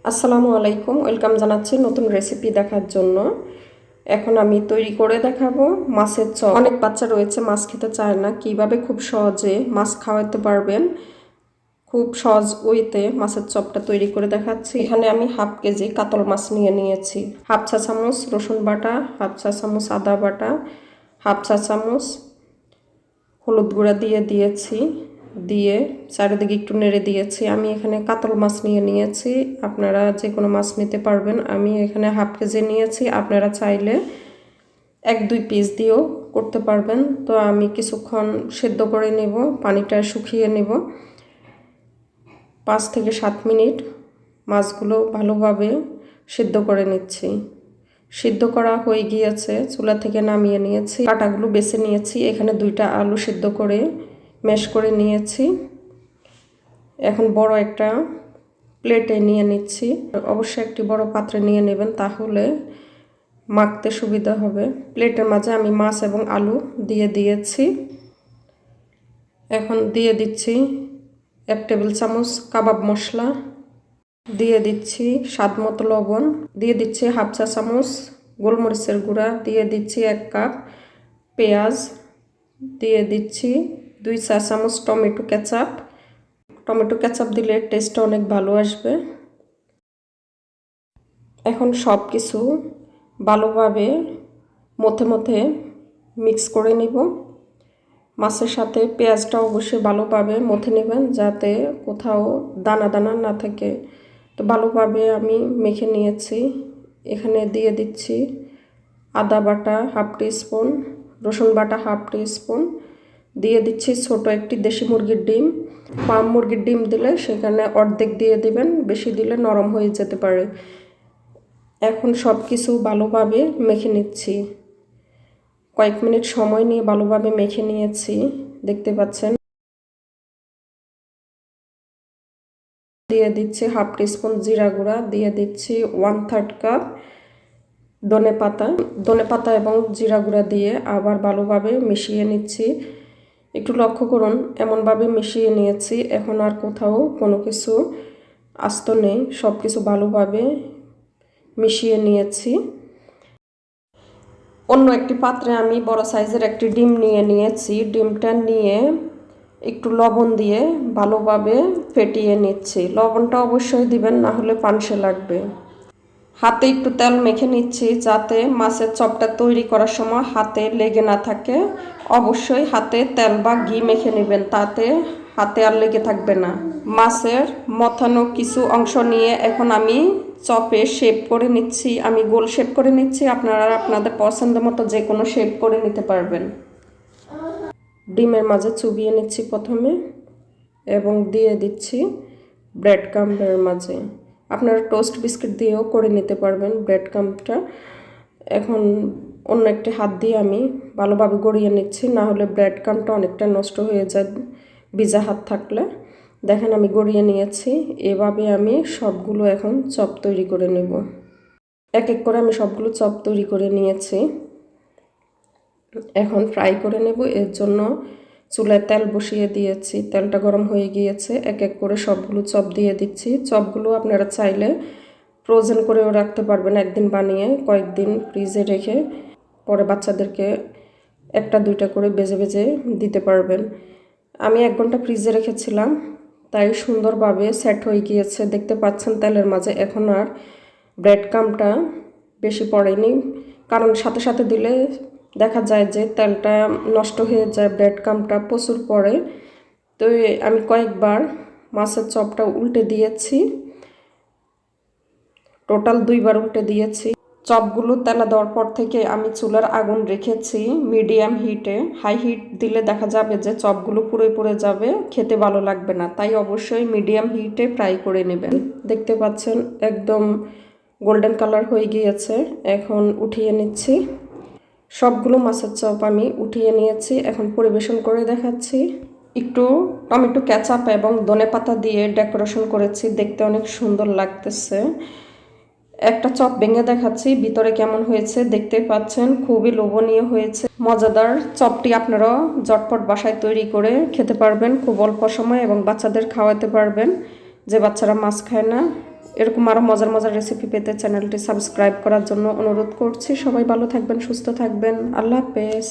আসসালামু আলাইকুম, ওয়েলকাম জানাচ্ছি নতুন রেসিপি দেখার জন্য। এখন আমি তৈরি করে দেখাবো মাছের চপ। অনেক বাচ্চা রয়েছে মাছ খেতে চায় না, কিভাবে খুব সহজে মাছ খাওয়াতে পারবেন খুব সহজ ওয়েতে মাছের চপটা তৈরি করে দেখাচ্ছি। এখানে আমি হাফ কেজি কাতল মাছ নিয়ে নিয়েছি। হাফ চা চামচ রসুন বাটা, হাফ চা চামচ আদা বাটা, হাফ চা চামচ হলুদ গুঁড়া দিয়ে দিয়েছি, দিয়ে চারিদিকে একটু নেড়ে দিয়েছি। আমি এখানে কাতল মাছ নিয়েছি, আপনারা যে কোনো মাছ নিতে পারবেন। আমি এখানে হাফ কেজি নিয়েছি, আপনারা চাইলে 1-2 পিস দিয়েও করতে পারবেন। তো আমি কিছুক্ষণ সেদ্ধ করে নেব, পানিটা শুকিয়ে নেব। 5 থেকে 7 মিনিট মাছগুলো ভালোভাবে সেদ্ধ করে নিচ্ছি। সিদ্ধ করা হয়ে গিয়েছে, চুলা থেকে নামিয়ে নিয়েছি, কাটাগুলো বেছে নিয়েছি। এখানে 2টা আলু সিদ্ধ করে ম্যাশ করে নিয়েছি। এখন বড় একটা প্লেটে নিয়ে নিচ্ছি। অবশ্যই একটি বড় পাত্রে নিয়ে নেবেন, তাহলে মাখতে সুবিধা হবে। প্লেটের মাঝে আমি মাছ এবং আলু দিয়ে দিয়েছি। এখন দিয়ে দিচ্ছি 1 টেবিল চামচ কাবাব মশলা, দিয়ে দিচ্ছি স্বাদ মতো লবণ, দিয়ে দিচ্ছি হাফ চা চামচ গোলমরিচের গুঁড়া, দিয়ে দিচ্ছি 1 কাপ পেঁয়াজ, দিয়ে দিচ্ছি 2 চা চামচ টমেটো কেচাপ। টমেটো কেচাপ দিলে টেস্টটা অনেক ভালো আসবে। এখন সব কিছু ভালোভাবে মধ্যে মিক্স করে নিব। মাছের সাথে পেঁয়াজটা অবশ্যই ভালোভাবে মথে নেবেন, যাতে কোথাও দানা দানা না থাকে। তো ভালোভাবে আমি মেখে নিয়েছি। এখানে দিয়ে দিচ্ছি আদা বাটা হাফ টিস্পুন, রসুন বাটা হাফ টিস্পুন, দিয়ে দিচ্ছি ছোট একটি দেশি মুরগির ডিম। ফার্ম মুরগির ডিম দিলে সেখানে অর্ধেক দিয়ে দিবেন, বেশি দিলে নরম হয়ে যেতে পারে। এখন সব কিছু ভালোভাবে মেখে নিচ্ছি। কয়েক মিনিট সময় নিয়ে ভালোভাবে মেখে নিয়েছি, দেখতে পাচ্ছেন। দিয়ে দিচ্ছি হাফ টিস্পুন জিরা গুঁড়া, দিয়ে দিচ্ছি 1/3 কাপ ধনে পাতা এবং জিরা গুঁড়া দিয়ে আবার ভালোভাবে মিশিয়ে নিচ্ছি। একটু লক্ষ্য করুন, এমনভাবে মিশিয়ে নিয়েছি, এখন আর কোথাও কোনো কিছু আস্ত নেই, সব কিছু ভালোভাবে মিশিয়ে নিয়েছি। অন্য একটি পাত্রে আমি বড় সাইজের একটি ডিম নিয়েছি। ডিমটা নিয়ে একটু লবণ দিয়ে ভালোভাবে ফেটিয়ে নিচ্ছি। লবণটা অবশ্যই দিবেন, না হলে পানসে লাগবে। হাতে একটু তেল মেখে নিচ্ছি, যাতে মাছের চপটা তৈরি করার সময় হাতে লেগে না থাকে। অবশ্যই হাতে তেল বা ঘি মেখে নেবেন, তাতে হাতে আর লেগে থাকবে না। মাছের মথানো কিছু অংশ নিয়ে এখন আমি চপে শেপ করে নিচ্ছি। আমি গোল শেপ করে নিচ্ছি, আপনারা আপনাদের পছন্দ মতো যে কোনো শেপ করে নিতে পারবেন। ডিমের মাঝে চুবিয়ে নিচ্ছি প্রথমে, এবং দিয়ে দিচ্ছি ব্রেড ক্রাম্বের মাঝে। আপনারা টোস্ট বিস্কিট দিয়েও করে নিতে পারবেন ব্রেড ক্রাম্বটা। এখন অন্য একটি হাত দিয়ে আমি ভালোভাবে গড়িয়ে নিচ্ছি, না হলে ব্রেড ক্রাম্বটা অনেকটা নষ্ট হয়ে যায় ভিজা হাত থাকলে। দেখেন আমি গড়িয়ে নিয়েছি। এভাবে আমি সবগুলো এখন চপ তৈরি করে নেব। এক এক করে আমি সবগুলো চপ তৈরি করে নিয়েছি। এখন ফ্রাই করে নেব। এর জন্য চুলায় তেল বসিয়ে দিয়েছি, তেলটা গরম হয়ে গিয়েছে। এক এক করে সবগুলো চপ দিয়ে দিচ্ছি। চপগুলো আপনারা চাইলে ফ্রোজেন করেও রাখতে পারবেন, একদিন বানিয়ে কয়েকদিন ফ্রিজে রেখে পরে বাচ্চাদেরকে 1-2টা করে ভেজে দিতে পারবেন। আমি 1 ঘন্টা ফ্রিজে রেখেছিলাম, তাই সুন্দরভাবে সেট হয়ে গিয়েছে, দেখতে পাচ্ছেন তেলের মাঝে। এখন আর ব্রেড ক্রাম্বটা বেশি পড়েনি, কারণ সাথে সাথে দিলে দেখা যায় যে তেলটা নষ্ট হয়ে যায়, ব্রেড ক্রাম্বটা প্রচুর পড়ে। তো আমি কয়েকবার মাছের চপটা উল্টে দিয়েছি, টোটাল 2বার উল্টে দিয়েছি। চপগুলো তেলে দেওয়ার পর থেকে আমি চুলার আগুন রেখেছি মিডিয়াম হিটে। হাই হিট দিলে দেখা যাবে যে চপগুলো পুড়ে যাবে, খেতে ভালো লাগবে না। তাই অবশ্যই মিডিয়াম হিটে ফ্রাই করে নেবেন। দেখতে পাচ্ছেন একদম গোল্ডেন কালার হয়ে গিয়েছে। এখন উঠিয়ে নিচ্ছি। সবগুলো মাছের চপ আমি উঠিয়ে নিয়েছি, এখন পরিবেশন করে দেখাচ্ছি। একটু টমেটো কেচাপ এবং ধনেপাতা দিয়ে ডেকোরেশন করেছি, দেখতে অনেক সুন্দর লাগতেছে। একটা চপ ভেঙে দেখাচ্ছি ভিতরে কেমন হয়েছে, দেখতে পাচ্ছেন খুবই লোভনীয় হয়েছে। মজাদার চপটি আপনারা ঝটপট বাসায় তৈরি করে খেতে পারবেন খুব অল্প সময়, এবং বাচ্চাদের খাওয়াতে পারবেন। যে বাচ্চারা মাছ খায় না, এরকম আরও মজার মজার রেসিপি পেতে চ্যানেলটি সাবস্ক্রাইব করার জন্য অনুরোধ করছি। সবাই ভালো থাকবেন, সুস্থ থাকবেন। আল্লাহ হাফেজ।